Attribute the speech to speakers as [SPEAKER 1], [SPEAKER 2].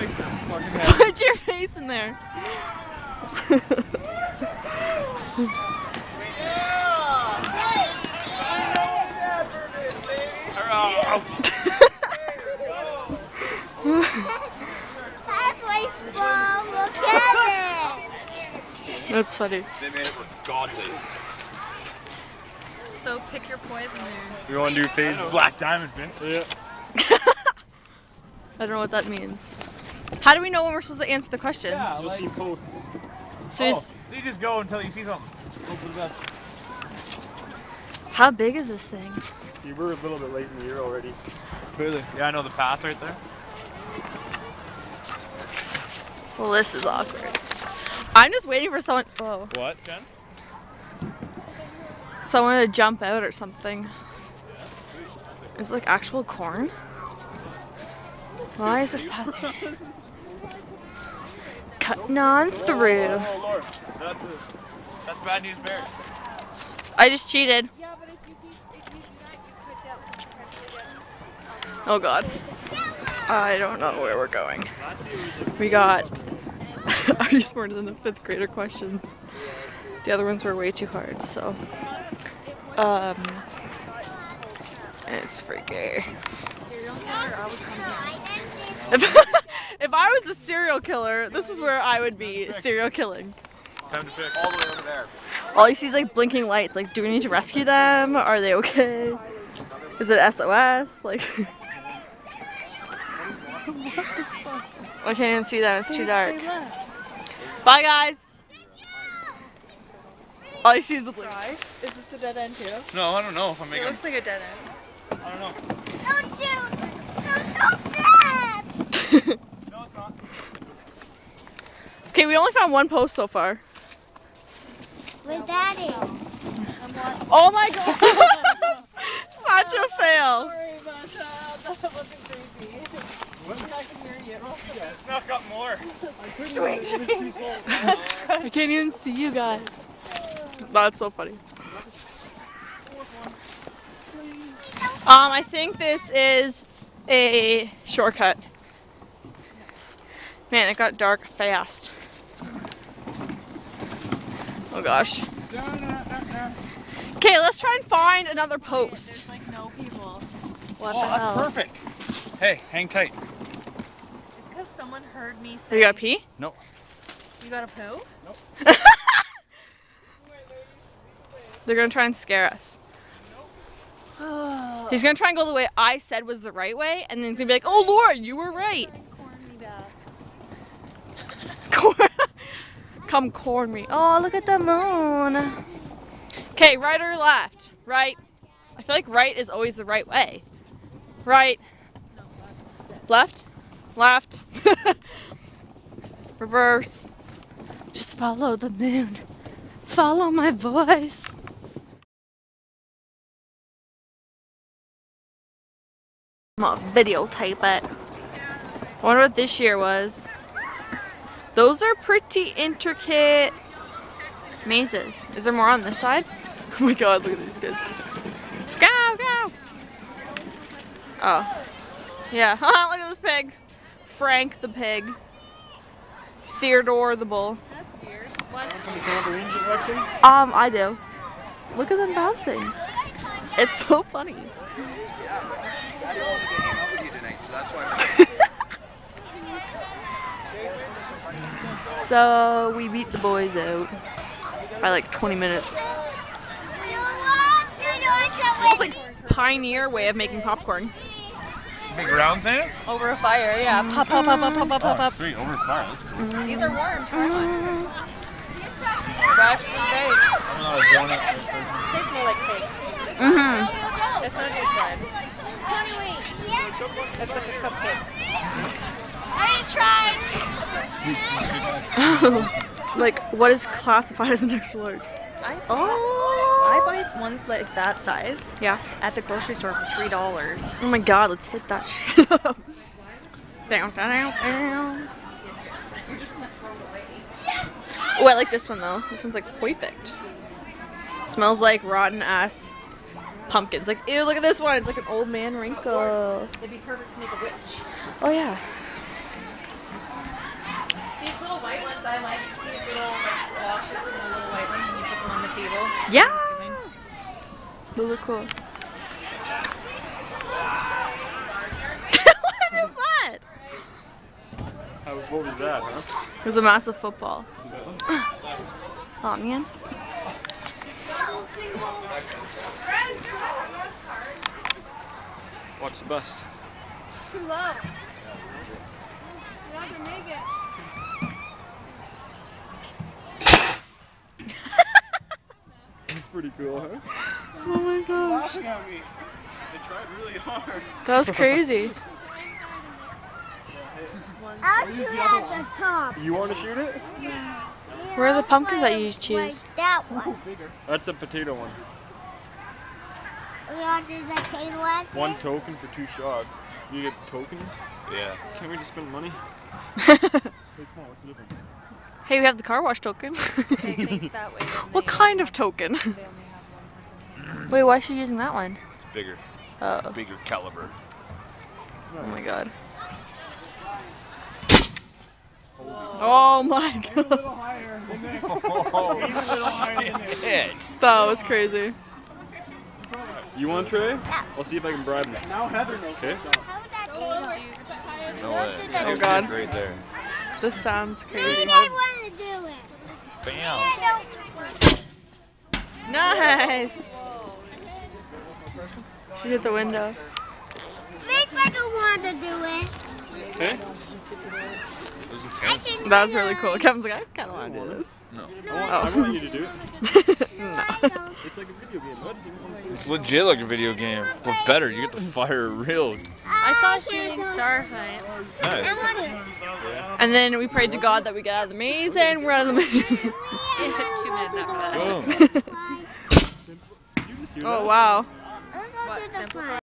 [SPEAKER 1] Put your face in there. That's funny.
[SPEAKER 2] They made it look godly.
[SPEAKER 1] So pick your poison here.
[SPEAKER 2] We want to do phase black diamond, man. Yeah.
[SPEAKER 1] I don't know what that means. How do we know when we're supposed to answer the questions?
[SPEAKER 2] Yeah, you'll see posts.
[SPEAKER 1] So,
[SPEAKER 2] so you just go until you see something. Hope for the best.
[SPEAKER 1] How big is this thing?
[SPEAKER 2] See, we're a little bit late in the year already. Clearly. Yeah, I know the path right there.
[SPEAKER 1] Well, this is awkward. I'm just waiting for someone. Whoa.
[SPEAKER 2] What, Jen?
[SPEAKER 1] Someone to jump out or something. Is it like actual corn? Why is this path here? Cutting on through.
[SPEAKER 2] Oh, Lord. That's bad news bears.
[SPEAKER 1] I just cheated.
[SPEAKER 3] Yeah, but if you do that, you could potentially get.
[SPEAKER 1] Oh god. I don't know where we're going. We got Are you smarter than the 5th grader questions? The other ones were way too hard, so it's freaky. If I was the serial killer, this is where I would be serial killing.
[SPEAKER 2] Time to pick. All the way over there.
[SPEAKER 1] All you see is like blinking lights. Like, do we need to rescue them? Are they okay? Is it SOS? Like, I can't even see them. It's too dark. Bye, guys. All you see is the blink. Is this a dead end too?
[SPEAKER 2] No, I don't know if I'm making.
[SPEAKER 1] It looks like a dead end.
[SPEAKER 2] I don't know.
[SPEAKER 3] Don't shoot! Don't bad!
[SPEAKER 2] No, it's not.
[SPEAKER 1] Okay, we only found one post so far.
[SPEAKER 3] With Daddy.
[SPEAKER 1] Oh my god! Such a fail.
[SPEAKER 4] Sorry about that. That wasn't creepy. I can hear you.
[SPEAKER 2] Yeah, snuck up more.
[SPEAKER 1] I can't even see you guys. That's so funny. I think this is a shortcut. Man, it got dark fast. Oh gosh. Okay, let's try and find another post.
[SPEAKER 4] There's like no people.
[SPEAKER 1] What
[SPEAKER 2] Oh,
[SPEAKER 1] the
[SPEAKER 2] that's
[SPEAKER 1] hell?
[SPEAKER 2] perfect. Hey, hang tight.
[SPEAKER 4] It's because someone heard me say.
[SPEAKER 1] You got pee?
[SPEAKER 2] Nope.
[SPEAKER 4] You got a poo?
[SPEAKER 2] Nope.
[SPEAKER 1] They're gonna try and scare us. He's gonna try and go the way I said was the right way, and then he's gonna be like, "Oh Lord, you were right."
[SPEAKER 4] Corn me back.
[SPEAKER 1] Corn. Come corn me. Oh, look at the moon. Okay, right or left? Right. I feel like right is always the right way. Right. Left. Left. Reverse. Just follow the moon. Follow my voice. I'm gonna videotape it. I wonder what this year was. Those are pretty intricate mazes. Is there more on this side? Oh my god, look at these kids. Go, go! Oh. Yeah, look at this pig. Frank the pig. Theodore the bull.
[SPEAKER 4] That's weird. What?
[SPEAKER 1] I do. Look at them bouncing. It's so funny.
[SPEAKER 5] I don't want to hang out with you tonight, so that's why
[SPEAKER 1] So we beat the boys out by like 20 minutes. It's like pioneer way of making popcorn.
[SPEAKER 2] Big round thing?
[SPEAKER 4] Over a fire, yeah. Pop, pop, pop, pop, pop, pop, pop, pop.
[SPEAKER 2] Sweet, over fire. That's cool.
[SPEAKER 4] These are warm. Try one. Fresh and baked.
[SPEAKER 2] I'm not a donut.
[SPEAKER 4] Tastes more like cake.
[SPEAKER 1] Mm-hmm.
[SPEAKER 4] It's not deep fried. It's like a cupcake.
[SPEAKER 1] Like, what is classified as an extra large?
[SPEAKER 4] I buy ones like that size
[SPEAKER 1] Yeah.
[SPEAKER 4] at the grocery store for $3.
[SPEAKER 1] Oh my god, let's hit that shit up. Down, down, down. Oh, I like this one though. This one's like perfect. Smells like rotten ass pumpkins. Like, ew, look at this one. It's like an old man wrinkle.
[SPEAKER 4] It'd be perfect to make a witch.
[SPEAKER 1] Oh yeah.
[SPEAKER 4] washes and the little white ones, and you put them on the table.
[SPEAKER 1] Yeah. Those are cool. What is that?
[SPEAKER 2] What was that, huh?
[SPEAKER 1] It was a massive football. Oh man.
[SPEAKER 2] Watch the bus.
[SPEAKER 3] Too low. You're not gonna make it.
[SPEAKER 2] That's pretty cool, huh?
[SPEAKER 1] Oh my gosh.
[SPEAKER 2] Laughing at me. They tried really hard.
[SPEAKER 1] That was crazy.
[SPEAKER 6] I'll shoot it at the top.
[SPEAKER 2] You want to shoot it?
[SPEAKER 1] Where are the pumpkins that you choose?
[SPEAKER 6] Like that one.
[SPEAKER 2] That's a potato one.
[SPEAKER 6] We all do the potato one.
[SPEAKER 2] One token for 2 shots. You get tokens?
[SPEAKER 5] Yeah.
[SPEAKER 2] Can't we just spend money? Hey, come on, what's the difference?
[SPEAKER 1] Hey, we have the car wash token.
[SPEAKER 4] They think that way.
[SPEAKER 1] What kind of token?
[SPEAKER 4] They only have one person.
[SPEAKER 1] Wait, why is she using that one?
[SPEAKER 5] It's bigger.
[SPEAKER 1] Oh,
[SPEAKER 5] Bigger caliber.
[SPEAKER 1] oh my god. Oh my god.
[SPEAKER 2] A little higher than that. Aim a little higher than that.
[SPEAKER 5] Hit.
[SPEAKER 1] That was crazy.
[SPEAKER 2] You want Trey? I'll see if I can bribe him. Now Heather knows. Okay.
[SPEAKER 6] How would that taste?
[SPEAKER 5] No way.
[SPEAKER 1] Oh god.
[SPEAKER 5] Right there.
[SPEAKER 1] This sounds crazy.
[SPEAKER 6] Maybe I want to do it.
[SPEAKER 5] Bam.
[SPEAKER 1] Nice. She hit the window.
[SPEAKER 6] Maybe I don't want to do it.
[SPEAKER 2] Okay.
[SPEAKER 5] Those are
[SPEAKER 6] I
[SPEAKER 5] fancy.
[SPEAKER 6] can
[SPEAKER 1] That was
[SPEAKER 6] do
[SPEAKER 1] really
[SPEAKER 6] it.
[SPEAKER 1] cool. Kevin's like, I kind of want to do this.
[SPEAKER 5] No.
[SPEAKER 2] I want you to do it.
[SPEAKER 6] No, I don't.
[SPEAKER 2] It's like a video game, bud.
[SPEAKER 5] It's legit like a video game, but better. You get to fire real.
[SPEAKER 1] I saw a shooting star tonight.
[SPEAKER 5] Nice.
[SPEAKER 6] I want it.
[SPEAKER 1] And then we prayed to God that we get out of the maze, and we're out of the maze.
[SPEAKER 4] 2 minutes after that.
[SPEAKER 5] Boom.
[SPEAKER 2] You just do
[SPEAKER 1] Oh
[SPEAKER 2] that.
[SPEAKER 1] wow.
[SPEAKER 6] I'm going to the front.